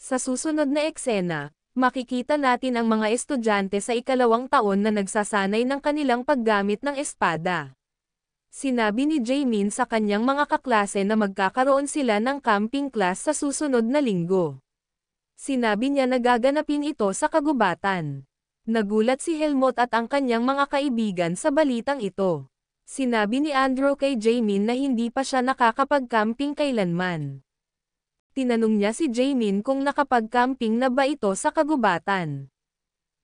Sa susunod na eksena, makikita natin ang mga estudyante sa ikalawang taon na nagsasanay ng kanilang paggamit ng espada. Sinabi ni Jaemin sa kanyang mga kaklase na magkakaroon sila ng camping class sa susunod na linggo. Sinabi niya na gaganapin ito sa kagubatan. Nagulat si Helmut at ang kanyang mga kaibigan sa balitang ito. Sinabi ni Andrew kay Jaemin na hindi pa siya nakakapag-camping kailanman. Tinanong niya si Jaemin kung nakapag-camping na ba ito sa kagubatan.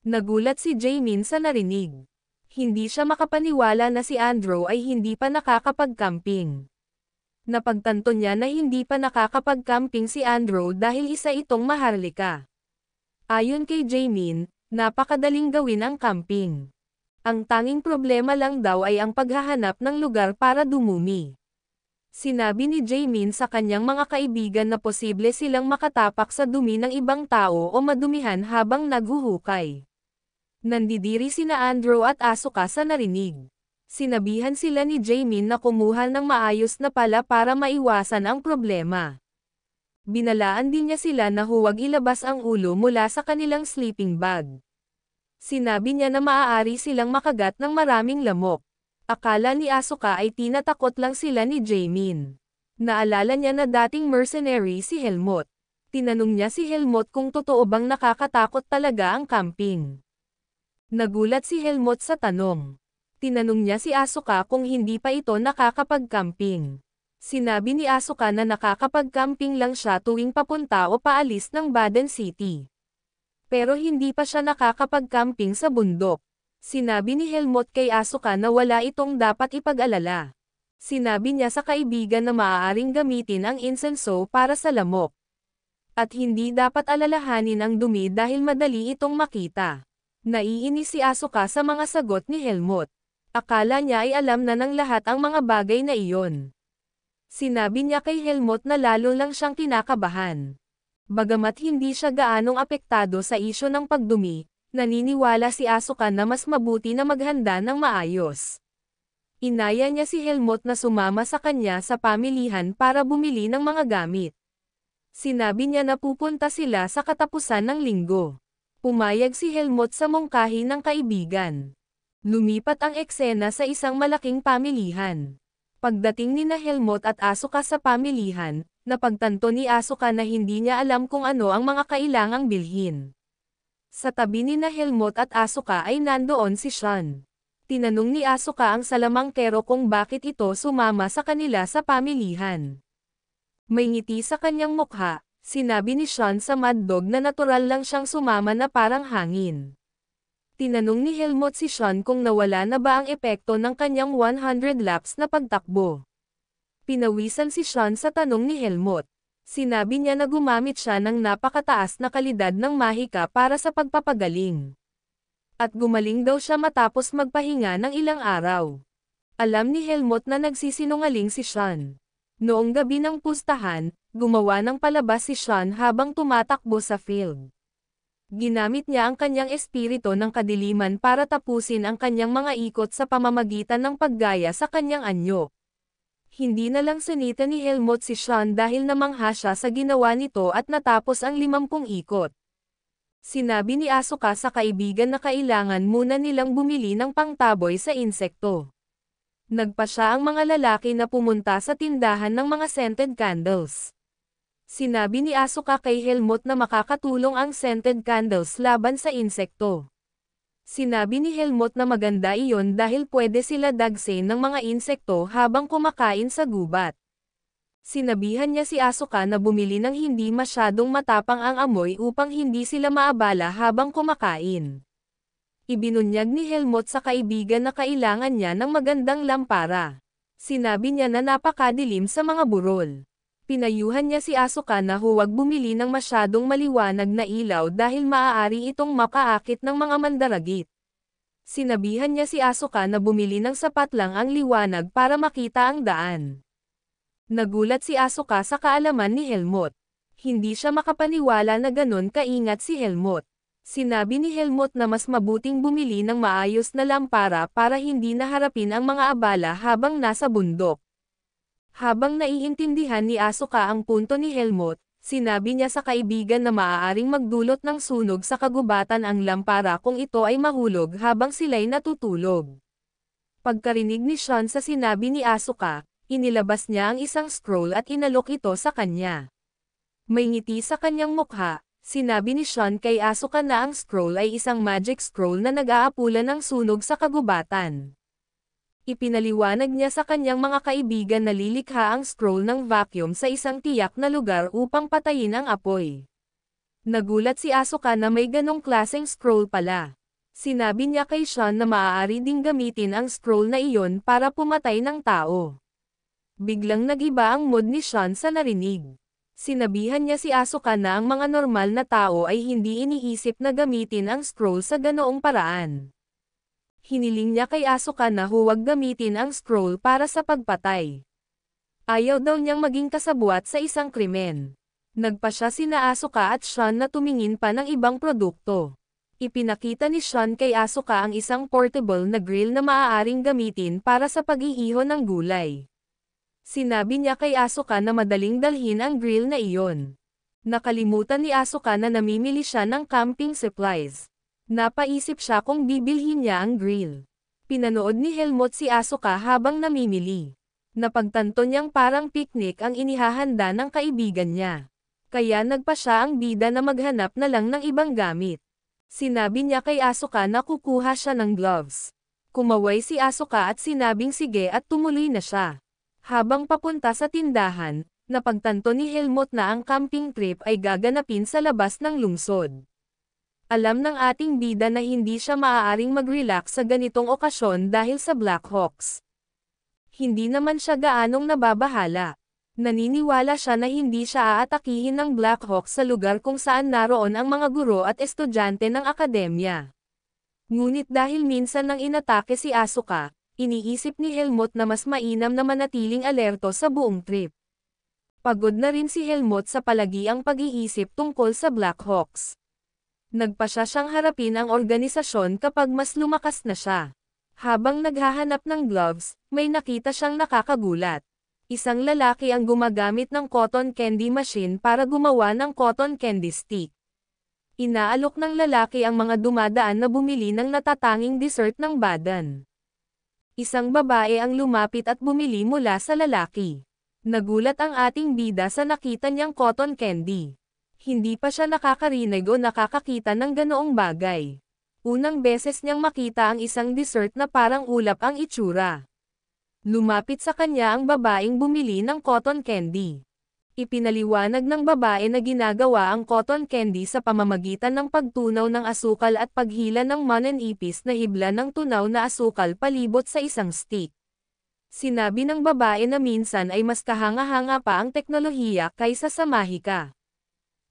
Nagulat si Jaemin sa narinig. Hindi siya makapaniwala na si Andrew ay hindi pa nakakapag-camping. Napagtanto niya na hindi pa nakakapag-camping si Andrew dahil isa itong maharlika. Ayon kay Jaemin, napakadaling gawin ang camping. Ang tanging problema lang daw ay ang paghahanap ng lugar para dumumi. Sinabi ni Jaemin sa kanyang mga kaibigan na posible silang makatapak sa dumi ng ibang tao o madumihan habang naghuhukay. Nandidiri sina Andrew at Asuka sa narinig. Sinabihan sila ni Jaemin na kumuha ng maayos na pala para maiwasan ang problema. Binalaan din niya sila na huwag ilabas ang ulo mula sa kanilang sleeping bag. Sinabi niya na maaari silang makagat ng maraming lamok. Akala ni Asuka ay tinatakot lang sila ni Jaemin. Naalala niya na dating mercenary si Helmut. Tinanong niya si Helmut kung totoo bang nakakatakot talaga ang camping. Nagulat si Helmut sa tanong. Tinanong niya si Asuka kung hindi pa ito nakakapag-camping. Sinabi ni Asuka na nakakapag-camping lang siya tuwing papunta o paalis ng Baden City. Pero hindi pa siya nakakapag-camping sa bundok. Sinabi ni Helmut kay Asuka na wala itong dapat ipag-alala. Sinabi niya sa kaibigan na maaaring gamitin ang insenso para sa lamok. At hindi dapat alalahanin ang dumi dahil madali itong makita. Naiinis si Asuka sa mga sagot ni Helmut. Akala niya ay alam na ng lahat ang mga bagay na iyon. Sinabi niya kay Helmut na lalo lang siyang kinakabahan. Bagamat hindi siya gaanong apektado sa isyu ng pagdumi, naniniwala si Asuka na mas mabuti na maghanda ng maayos. Inaya niya si Helmut na sumama sa kanya sa pamilihan para bumili ng mga gamit. Sinabi niya na pupunta sila sa katapusan ng linggo. Pumayag si Helmut sa mungkahi ng kaibigan. Lumipat ang eksena sa isang malaking pamilihan. Pagdating ni Helmut at Asuka sa pamilihan, napagtanto ni Asuka na hindi niya alam kung ano ang mga kailangang bilhin. Sa tabi ni Helmut at Asuka ay nandoon si Sean. Tinanong ni Asuka ang salamangkero kung bakit ito sumama sa kanila sa pamilihan. May ngiti sa kanyang mukha. Sinabi ni Sean sa Mad Dog na natural lang siyang sumama na parang hangin. Tinanong ni Helmut si Sean kung nawala na ba ang epekto ng kanyang 100 laps na pagtakbo. Pinawisan si Sean sa tanong ni Helmut. Sinabi niya na gumamit siya ng napakataas na kalidad ng mahika para sa pagpapagaling. At gumaling daw siya matapos magpahinga ng ilang araw. Alam ni Helmut na nagsisinungaling si Sean. Noong gabi ng pustahan, gumawa ng palabas si Sean habang tumatakbo sa field. Ginamit niya ang kanyang espiritu ng kadiliman para tapusin ang kanyang mga ikot sa pamamagitan ng paggaya sa kanyang anyo. Hindi na lang sinita ni Helmut si Sean dahil namangha siya sa ginawa nito at natapos ang 50 ikot. Sinabi ni Asuka sa kaibigan na kailangan muna nilang bumili ng pangtaboy sa insekto. Nagpa siya ang mga lalaki na pumunta sa tindahan ng mga scented candles. Sinabi ni Asuka kay Helmut na makakatulong ang scented candles laban sa insekto. Sinabi ni Helmut na maganda iyon dahil pwede sila dagsin ng mga insekto habang kumakain sa gubat. Sinabihan niya si Asuka na bumili ng hindi masyadong matapang ang amoy upang hindi sila maabala habang kumakain. Ibinunyag ni Helmut sa kaibigan na kailangan niya ng magandang lampara. Sinabi niya na napakadilim sa mga burol. Pinayuhan niya si Asuka na huwag bumili ng masyadong maliwanag na ilaw dahil maaari itong makaakit ng mga mandaragit. Sinabihan niya si Asuka na bumili ng sapat lang ang liwanag para makita ang daan. Nagulat si Asuka sa kaalaman ni Helmut. Hindi siya makapaniwala na ganun kaingat si Helmut. Sinabi ni Helmut na mas mabuting bumili ng maayos na lampara para hindi naharapin ang mga abala habang nasa bundok. Habang naiintindihan ni Asuka ang punto ni Helmut, Sinabi niya sa kaibigan na maaaring magdulot ng sunog sa kagubatan ang lampara kung ito ay mahulog habang sila'y natutulog. Pagkarinig ni Sean sa sinabi ni Asuka, inilabas niya ang isang scroll at inalok ito sa kanya. May ngiti sa kanyang mukha, sinabi ni Sean kay Asuka na ang scroll ay isang magic scroll na nag-aapula ng sunog sa kagubatan. Ipinaliwanag niya sa kanyang mga kaibigan na lilikha ang scroll ng vacuum sa isang tiyak na lugar upang patayin ang apoy. Nagulat si Asuka na may ganong klaseng scroll pala. Sinabi niya kay Sean na maaari ding gamitin ang scroll na iyon para pumatay ng tao. Biglang nagiba ang mood ni Sean sa narinig. Sinabihan niya si Asuka na ang mga normal na tao ay hindi iniisip na gamitin ang scroll sa ganoong paraan. Hiniling niya kay Asuka na huwag gamitin ang scroll para sa pagpatay. Ayaw daw niyang maging kasabwat sa isang krimen. Nagpa siya sina Asuka at Sean na tumingin pa ng ibang produkto. Ipinakita ni Sean kay Asuka ang isang portable na grill na maaaring gamitin para sa pag-iiho ng gulay. Sinabi niya kay Asuka na madaling dalhin ang grill na iyon. Nakalimutan ni Asuka na namimili siya ng camping supplies. Napaisip siya kung bibilhin niya ang grill. Pinanood ni Helmut si Asuka habang namimili. Napagtanto niyang parang picnic ang inihahanda ng kaibigan niya. Kaya nagpa siya ang bida na maghanap na lang ng ibang gamit. Sinabi niya kay Asuka na kukuha siya ng gloves. Kumaway si Asuka at sinabing sige at tumuloy na siya. Habang papunta sa tindahan, napagtanto ni Helmut na ang camping trip ay gaganapin sa labas ng lungsod. Alam ng ating bida na hindi siya maaaring mag-relax sa ganitong okasyon dahil sa Blackhawks. Hindi naman siya gaanong nababahala. Naniniwala siya na hindi siya aatakihin ng Blackhawks sa lugar kung saan naroon ang mga guro at estudyante ng akademya. Ngunit dahil minsan nang inatake si Asuka, iniisip ni Helmut na mas mainam na manatiling alerto sa buong trip. Pagod na rin si Helmut sa palagiang pag-iisip tungkol sa Blackhawks. Nagpa siya siyang harapin ang organisasyon kapag mas lumakas na siya. Habang naghahanap ng gloves, may nakita siyang nakakagulat. Isang lalaki ang gumagamit ng cotton candy machine para gumawa ng cotton candy stick. Inaalok ng lalaki ang mga dumadaan na bumili ng natatanging dessert ng badan. Isang babae ang lumapit at bumili mula sa lalaki. Nagulat ang ating bida sa nakita niyang cotton candy. Hindi pa siya nakakarinig o nakakakita ng ganoong bagay. Unang beses niyang makita ang isang dessert na parang ulap ang itsura. Lumapit sa kanya ang babaeng bumili ng cotton candy. Ipinaliwanag ng babae na ginagawa ang cotton candy sa pamamagitan ng pagtunaw ng asukal at paghila ng mananipis na hibla ng tunaw na asukal palibot sa isang stick. Sinabi ng babae na minsan ay mas kahanga-hanga pa ang teknolohiya kaysa sa mahika.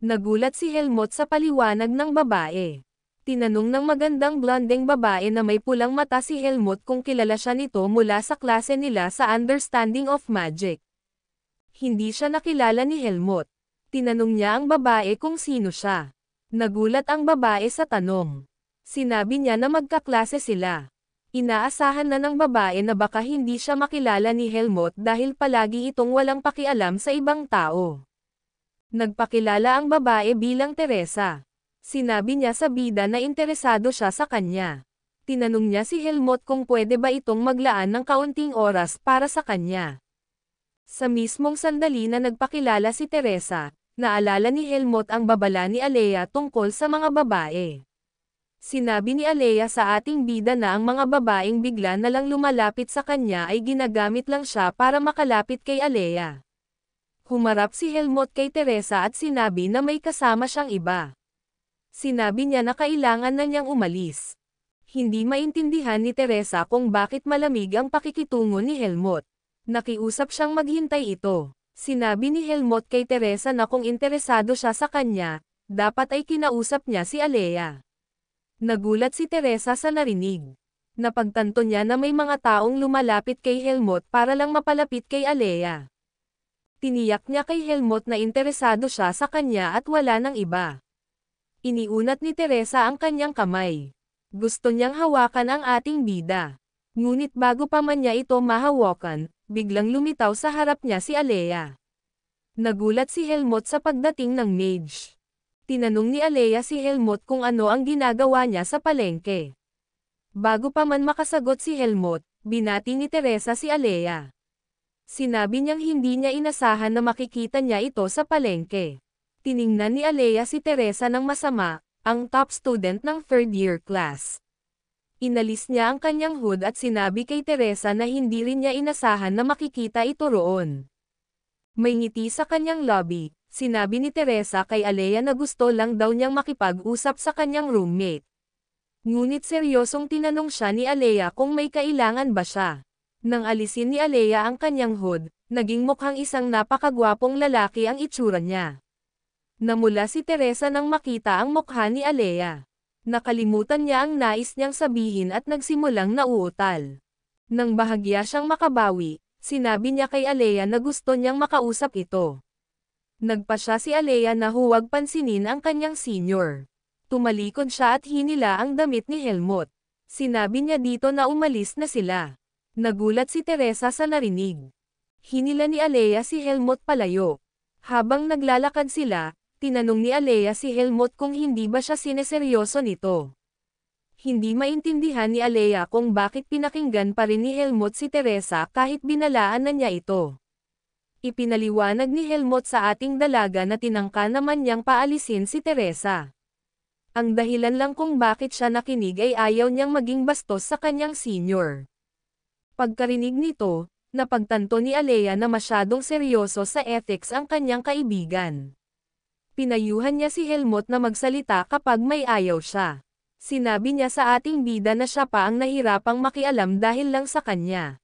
Nagulat si Helmut sa paliwanag ng babae. Tinanong ng magandang blondeng babae na may pulang mata si Helmut kung kilala siya nito mula sa klase nila sa Understanding of Magic. Hindi siya nakilala ni Helmut. Tinanong niya ang babae kung sino siya. Nagulat ang babae sa tanong. Sinabi niya na magkaklase sila. Inaasahan na ng babae na baka hindi siya makilala ni Helmut dahil palagi itong walang pakialam sa ibang tao. Nagpakilala ang babae bilang Teresa. Sinabi niya sa bida na interesado siya sa kanya. Tinanong niya si Helmut kung pwede ba itong maglaan ng kaunting oras para sa kanya. Sa mismong sandali na nagpakilala si Teresa, naalala ni Helmut ang babala ni Alea tungkol sa mga babae. Sinabi ni Alea sa ating bida na ang mga babaeng bigla na lang lumalapit sa kanya ay ginagamit lang siya para makalapit kay Alea. Humarap si Helmut kay Teresa at sinabi na may kasama siyang iba. Sinabi niya na kailangan na niyang umalis. Hindi maintindihan ni Teresa kung bakit malamig ang pakikitungo ni Helmut. Nakiusap siyang maghintay ito. Sinabi ni Helmut kay Teresa na kung interesado siya sa kanya, dapat ay kinausap niya si Alea. Nagulat si Teresa sa narinig. Napagtanto niya na may mga taong lumalapit kay Helmut para lang mapalapit kay Alea. Tiniyak niya kay Helmut na interesado siya sa kanya at wala ng iba. Iniunat ni Teresa ang kanyang kamay. Gusto niyang hawakan ang ating bida. Ngunit bago pa man niya ito mahawakan, biglang lumitaw sa harap niya si Alea. Nagulat si Helmut sa pagdating ng mage. Tinanong ni Alea si Helmut kung ano ang ginagawa niya sa palengke. Bago pa man makasagot si Helmut, binati ni Teresa si Alea. Sinabi niyang hindi niya inasahan na makikita niya ito sa palengke. Tiningnan ni Alea si Teresa ng masama, ang top student ng third year class. Inalis niya ang kanyang hood at sinabi kay Teresa na hindi rin niya inasahan na makikita ito roon. May ngiti sa kanyang lobby, sinabi ni Teresa kay Alea na gusto lang daw niyang makipag-usap sa kanyang roommate. Ngunit seryosong tinanong siya ni Alea kung may kailangan ba siya. Nang alisin ni Alea ang kanyang hood, naging mukhang isang napakagwapong lalaki ang itsura niya. Namula si Teresa nang makita ang mukha ni Alea. Nakalimutan niya ang nais niyang sabihin at nagsimulang nauutal. Nang bahagya siyang makabawi, sinabi niya kay Alea na gusto niyang makausap ito. Nagpasya si Alea na huwag pansinin ang kanyang senior. Tumalikod siya at hinila ang damit ni Helmut. Sinabi niya dito na umalis na sila. Nagulat si Teresa sa narinig. Hinila ni Alea si Helmut palayo. Habang naglalakad sila, tinanong ni Alea si Helmut kung hindi ba siya sineseryoso nito. Hindi maintindihan ni Alea kung bakit pinakinggan pa rin ni Helmut si Teresa kahit binalaan na niya ito. Ipinaliwanag ni Helmut sa ating dalaga na tinangka naman niyang paalisin si Teresa. Ang dahilan lang kung bakit siya nakinig ay ayaw niyang maging bastos sa kanyang senior. Pagkarinig nito, napagtanto ni Alea na masyadong seryoso sa ethics ang kanyang kaibigan. Pinayuhan niya si Helmut na magsalita kapag may ayaw siya. Sinabi niya sa ating bida na siya pa ang nahirapang makialam dahil lang sa kanya.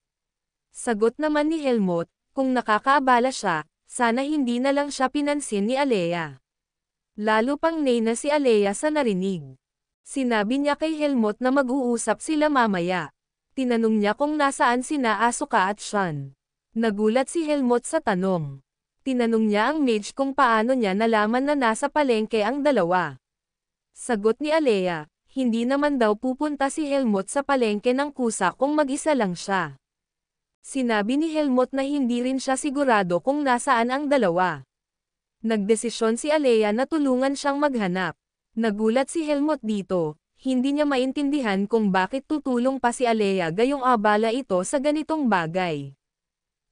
Sagot naman ni Helmut, kung nakakaabala siya, sana hindi na lang siya pinansin ni Alea. Lalo pang na si Alea sa narinig. Sinabi niya kay Helmut na mag-uusap sila mamaya. Tinanong niya kung nasaan sina Asuka at Sean. Nagulat si Helmut sa tanong. Tinanong niya ang mage kung paano niya nalaman na nasa palengke ang dalawa. Sagot ni Alea, hindi naman daw pupunta si Helmut sa palengke ng kusa kung mag-isa lang siya. Sinabi ni Helmut na hindi rin siya sigurado kung nasaan ang dalawa. Nagdesisyon si Alea na tulungan siyang maghanap. Nagulat si Helmut dito, hindi niya maintindihan kung bakit tutulong pa si Alea gayong abala ito sa ganitong bagay.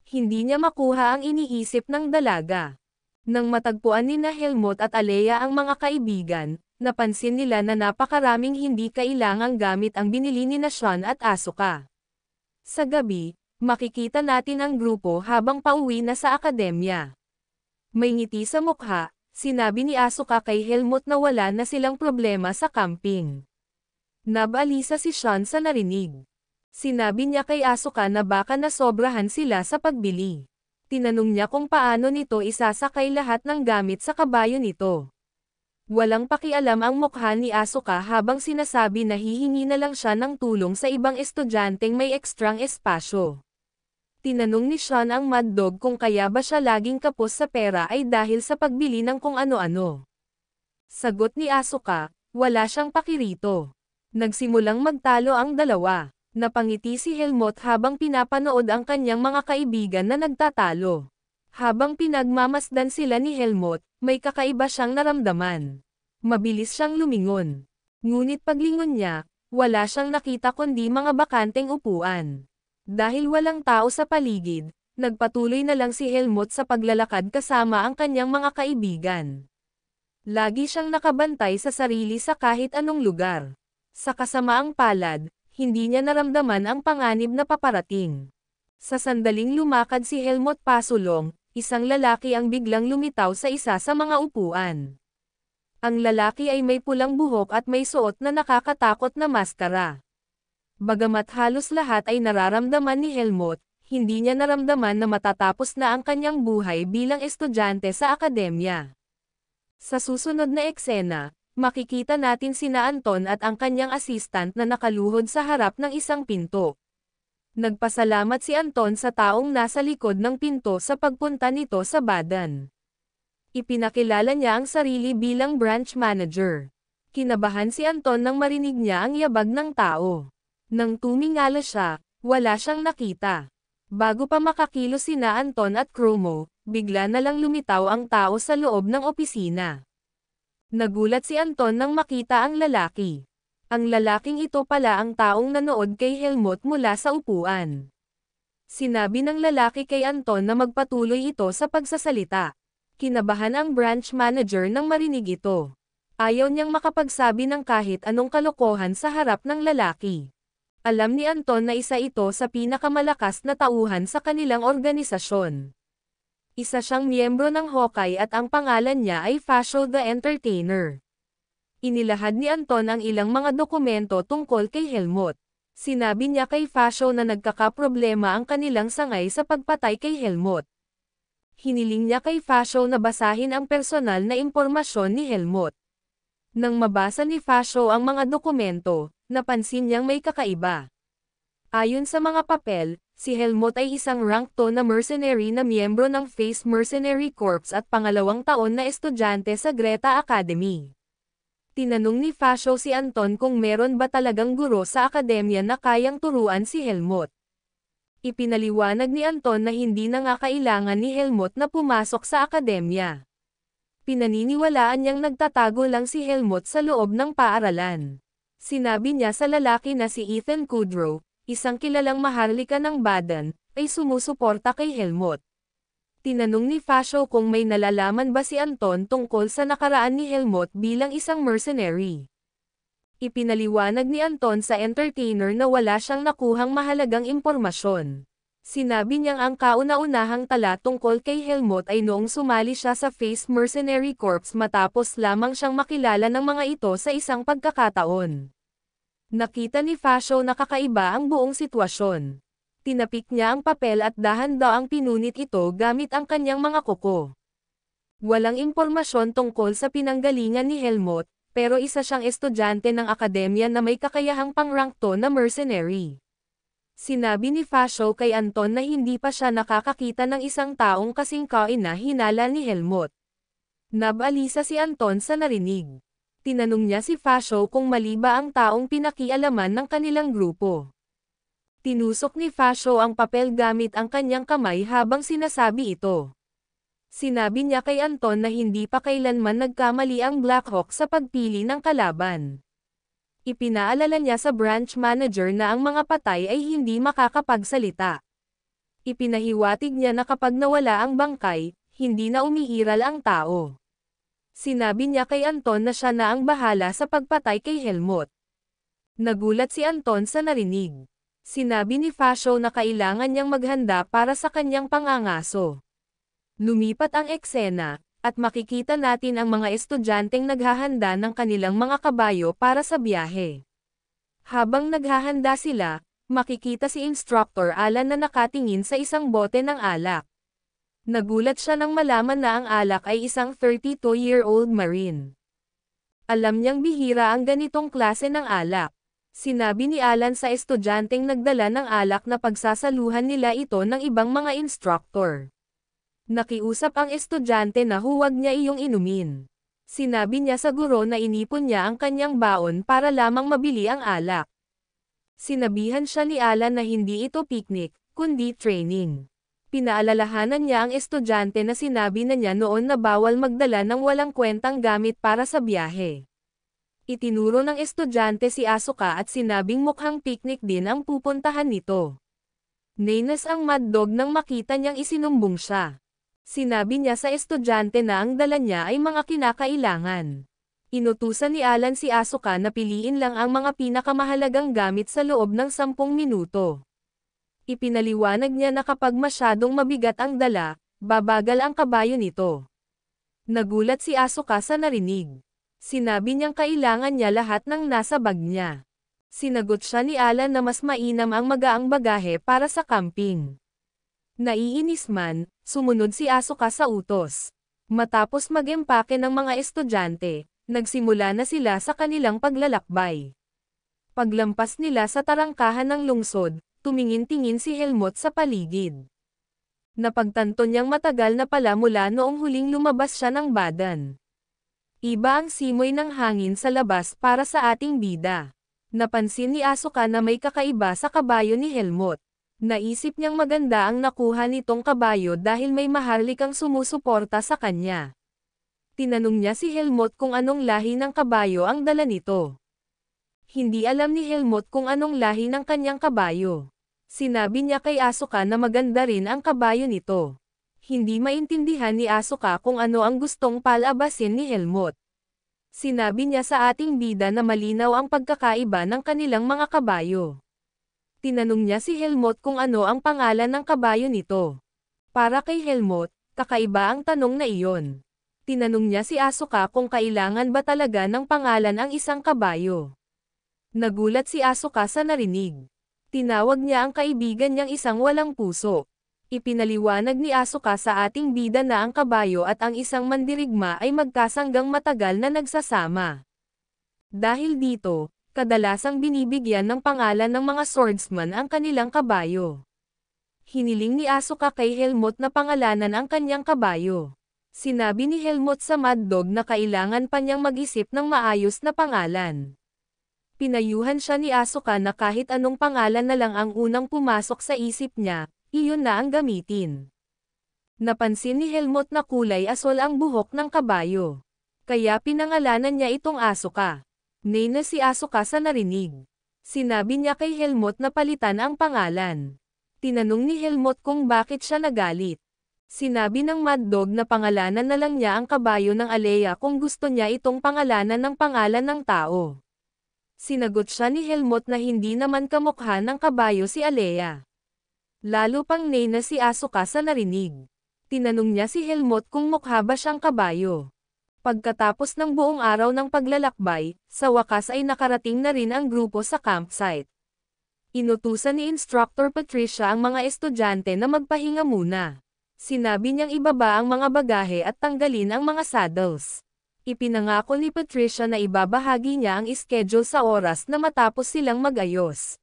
Hindi niya makuha ang iniisip ng dalaga. Nang matagpuan ni na Helmut at Alea ang mga kaibigan, napansin nila na napakaraming hindi kailangang gamit ang binili ni na Sean at Asuka. Sa gabi, makikita natin ang grupo habang pauwi na sa akademya. May ngiti sa mukha, sinabi ni Asuka kay Helmut na wala na silang problema sa camping. Nabalisa si Sean sa narinig. Sinabi niya kay Asuka na baka nasobrahan sila sa pagbili. Tinanong niya kung paano nito isasakay lahat ng gamit sa kabayo nito. Walang pakialam ang mukha ni Asuka habang sinasabi na hihingi na lang siya ng tulong sa ibang estudyanteng may ekstrang espasyo. Tinanong ni Sean ang Mad Dog kung kaya ba siya laging kapos sa pera ay dahil sa pagbili ng kung ano-ano. Sagot ni Asuka, wala siyang pakirito. Nagsimulang magtalo ang dalawa. Napangiti si Helmut habang pinapanood ang kanyang mga kaibigan na nagtatalo. Habang pinagmamasdan sila ni Helmut, may kakaiba siyang naramdaman. Mabilis siyang lumingon. Ngunit paglingon niya, wala siyang nakita kundi mga bakanteng upuan. Dahil walang tao sa paligid, nagpatuloy na lang si Helmut sa paglalakad kasama ang kanyang mga kaibigan. Lagi siyang nakabantay sa sarili sa kahit anong lugar. Sa kasamaang palad, hindi niya naramdaman ang panganib na paparating. Sa sandaling lumakad si Helmut pasulong, isang lalaki ang biglang lumitaw sa isa sa mga upuan. Ang lalaki ay may pulang buhok at may suot na nakakatakot na maskara. Bagamat halos lahat ay nararamdaman ni Helmut, hindi niya naramdaman na matatapos na ang kanyang buhay bilang estudyante sa akademya. Sa susunod na eksena, makikita natin sina Anton at ang kanyang assistant na nakaluhod sa harap ng isang pinto. Nagpasalamat si Anton sa taong nasa likod ng pinto sa pagpunta nito sa badan. Ipinakilala niya ang sarili bilang branch manager. Kinabahan si Anton nang marinig niya ang yabag ng tao. Nang tumingala siya, wala siyang nakita. Bago pa makakilos sina Anton at Chromo, bigla na lang lumitaw ang tao sa loob ng opisina. Nagulat si Anton nang makita ang lalaki. Ang lalaking ito pala ang taong nanood kay Helmut mula sa upuan. Sinabi ng lalaki kay Anton na magpatuloy ito sa pagsasalita. Kinabahan ang branch manager nang marinig ito. Ayaw niyang makapagsabi ng kahit anong kalokohan sa harap ng lalaki. Alam ni Anton na isa ito sa pinakamalakas na tauhan sa kanilang organisasyon. Isa siyang miyembro ng Hawkeye at ang pangalan niya ay Fasho the Entertainer. Inilahad ni Anton ang ilang mga dokumento tungkol kay Helmut. Sinabi niya kay Fasho na nagkakaproblema ang kanilang sangay sa pagpatay kay Helmut. Hiniling niya kay Fasho na basahin ang personal na impormasyon ni Helmut. Nang mabasa ni Fasho ang mga dokumento, napansin niyang may kakaiba. Ayon sa mga papel, si Helmut ay isang rank 2 na mercenary na miyembro ng Face Mercenary Corps at pangalawang taon na estudyante sa Greta Academy. Tinanong ni Fasho si Anton kung meron ba talagang guro sa akademya na kayang turuan si Helmut. Ipinaliwanag ni Anton na hindi na nga kailangan ni Helmut na pumasok sa akademya. Pinaniniwalaan niyang nagtatago lang si Helmut sa loob ng paaralan. Sinabi niya sa lalaki na si Ethan Kudrow, isang kilalang maharlika ng Baden, ay sumusuporta kay Helmut. Tinanong ni Fasho kung may nalalaman ba si Anton tungkol sa nakaraan ni Helmut bilang isang mercenary. Ipinaliwanag ni Anton sa entertainer na wala siyang nakuhang mahalagang impormasyon. Sinabi niyang ang kauna-unahang tala tungkol kay Helmut ay noong sumali siya sa Face Mercenary Corps matapos lamang siyang makilala ng mga ito sa isang pagkakataon. Nakita ni Fasho na kakaiba ang buong sitwasyon. Tinapik niya ang papel at dahan-daang pinunit ito gamit ang kanyang mga kuko. Walang impormasyon tungkol sa pinanggalingan ni Helmut, pero isa siyang estudyante ng akademya na may kakayahang pang-rank 2 na mercenary. Sinabi ni Fasho kay Anton na hindi pa siya nakakakita ng isang taong kasing kaina hinala ni Helmut. Nabalisa si Anton sa narinig. Tinanong niya si Fasho kung mali ba ang taong pinakialaman ng kanilang grupo. Tinusok ni Fasho ang papel gamit ang kanyang kamay habang sinasabi ito. Sinabi niya kay Anton na hindi pa kailanman nagkamali ang Blackhawk sa pagpili ng kalaban. Ipinaalala niya sa branch manager na ang mga patay ay hindi makakapagsalita. Ipinahiwatig niya na kapag nawala ang bangkay, hindi na umiiral ang tao. Sinabi niya kay Anton na siya na ang bahala sa pagpatay kay Helmut. Nagulat si Anton sa narinig. Sinabi ni Fasho na kailangan niyang maghanda para sa kanyang pangangaso. Lumipat ang eksena, at makikita natin ang mga estudyanteng naghahanda ng kanilang mga kabayo para sa biyahe. Habang naghahanda sila, makikita si Instructor Alan na nakatingin sa isang bote ng alak. Nagulat siya nang malaman na ang alak ay isang 32-year-old Marine. Alam niyang bihira ang ganitong klase ng alak. Sinabi ni Alan sa estudyanteng nagdala ng alak na pagsasaluhan nila ito ng ibang mga instructor. Nakiusap ang estudyante na huwag niya iyong inumin. Sinabi niya sa guro na inipon niya ang kanyang baon para lamang mabili ang alak. Sinabihan siya ni Alan na hindi ito picnic, kundi training. Pinaalalahanan niya ang estudyante na sinabi na niya noon na bawal magdala ng walang kwentang gamit para sa biyahe. Itinuro ng estudyante si Asuka at sinabing mukhang picnic din ang pupuntahan nito. Nainis ang Mad Dog nang makita niyang isinumbong siya. Sinabi niya sa estudyante na ang dala niya ay mga kinakailangan. Inutusan ni Alan si Asuka na piliin lang ang mga pinakamahalagang gamit sa loob ng 10 minuto. Ipinaliwanag niya na kapag masyadong mabigat ang dala, babagal ang kabayo nito. Nagulat si Asuka sa narinig. Sinabi niyang kailangan niya lahat ng nasa bag niya. Sinagot siya ni Alan na mas mainam ang magaang bagahe para sa camping. Naiinis man, sumunod si Asuka sa utos. Matapos mag-empake ng mga estudyante, nagsimula na sila sa kanilang paglalakbay. Paglampas nila sa tarangkahan ng lungsod, tumingin-tingin si Helmut sa paligid. Napagtanto niyang matagal na pala mula noong huling lumabas siya ng Baden. Iba ang simoy ng hangin sa labas para sa ating bida. Napansin ni Asuka na may kakaiba sa kabayo ni Helmut. Naisip niyang maganda ang nakuha nitong kabayo dahil may maharlikang sumusuporta sa kanya. Tinanong niya si Helmut kung anong lahi ng kabayo ang dala nito. Hindi alam ni Helmut kung anong lahi ng kanyang kabayo. Sinabi niya kay Asuka na maganda rin ang kabayo nito. Hindi maintindihan ni Asuka kung ano ang gustong palabasin ni Helmut. Sinabi niya sa ating bida na malinaw ang pagkakaiba ng kanilang mga kabayo. Tinanong niya si Helmut kung ano ang pangalan ng kabayo nito. Para kay Helmut, kakaiba ang tanong na iyon. Tinanong niya si Asuka kung kailangan ba talaga ng pangalan ang isang kabayo. Nagulat si Asuka sa narinig. Tinawag niya ang kaibigan niyang isang walang puso. Ipinaliwanag ni Asuka sa ating bida na ang kabayo at ang isang mandirigma ay magkasanggang matagal na nagsasama. Dahil dito, kadalasang binibigyan ng pangalan ng mga swordsman ang kanilang kabayo. Hiniling ni Asuka kay Helmut na pangalanan ang kanyang kabayo. Sinabi ni Helmut sa Mad Dog na kailangan pa niyang mag-isip ng maayos na pangalan. Pinayuhan siya ni Asuka na kahit anong pangalan na lang ang unang pumasok sa isip niya, iyon na ang gamitin. Napansin ni Helmut na kulay asol ang buhok ng kabayo. Kaya pinangalanan niya itong Asuka. Nay na si Asuka sa narinig. Sinabi niya kay Helmut na palitan ang pangalan. Tinanong ni Helmut kung bakit siya nagalit. Sinabi ng Mad Dog na pangalanan na lang niya ang kabayo ng Alea kung gusto niya itong pangalanan ng pangalan ng tao. Sinagot siya ni Helmut na hindi naman kamukha ng kabayo si Alea. Lalo pang nay na si Asuka sa narinig. Tinanong niya si Helmut kung mukha ba siyang kabayo. Pagkatapos ng buong araw ng paglalakbay, sa wakas ay nakarating na rin ang grupo sa campsite. Inutusan ni Instructor Patricia ang mga estudyante na magpahinga muna. Sinabi niyang ibaba ang mga bagahe at tanggalin ang mga saddles. Ipinangako ni Patricia na ibabahagi niya ang schedule sa oras na matapos silang mag-ayos.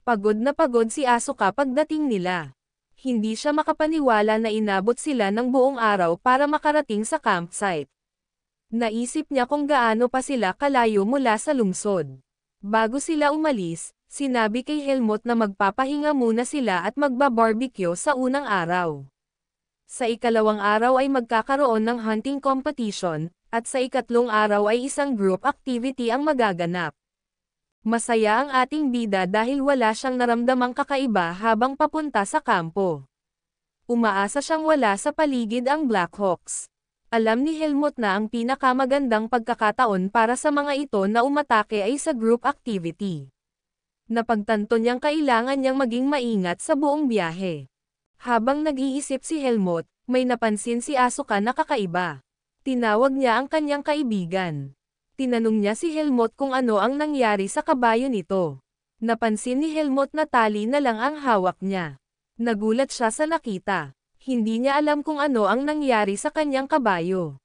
Pagod na pagod si Asuka pagdating nila. Hindi siya makapaniwala na inabot sila ng buong araw para makarating sa campsite. Naisip niya kung gaano pa sila kalayo mula sa lungsod. Bago sila umalis, sinabi kay Helmut na magpapahinga muna sila at magba-barbecue sa unang araw. Sa ikalawang araw ay magkakaroon ng hunting competition, at sa ikatlong araw ay isang group activity ang magaganap. Masaya ang ating bida dahil wala siyang naramdamang kakaiba habang papunta sa kampo. Umaasa siyang wala sa paligid ang Blackhawks. Alam ni Helmut na ang pinakamagandang pagkakataon para sa mga ito na umatake ay sa group activity. Napagtanto niyang kailangan niyang maging maingat sa buong biyahe. Habang nag-iisip si Helmut, may napansin si Asuka na kakaiba. Tinawag niya ang kanyang kaibigan. Tinanong niya si Helmut kung ano ang nangyari sa kabayo nito. Napansin ni Helmut na tali na lang ang hawak niya. Nagulat siya sa nakita. Hindi niya alam kung ano ang nangyari sa kanyang kabayo.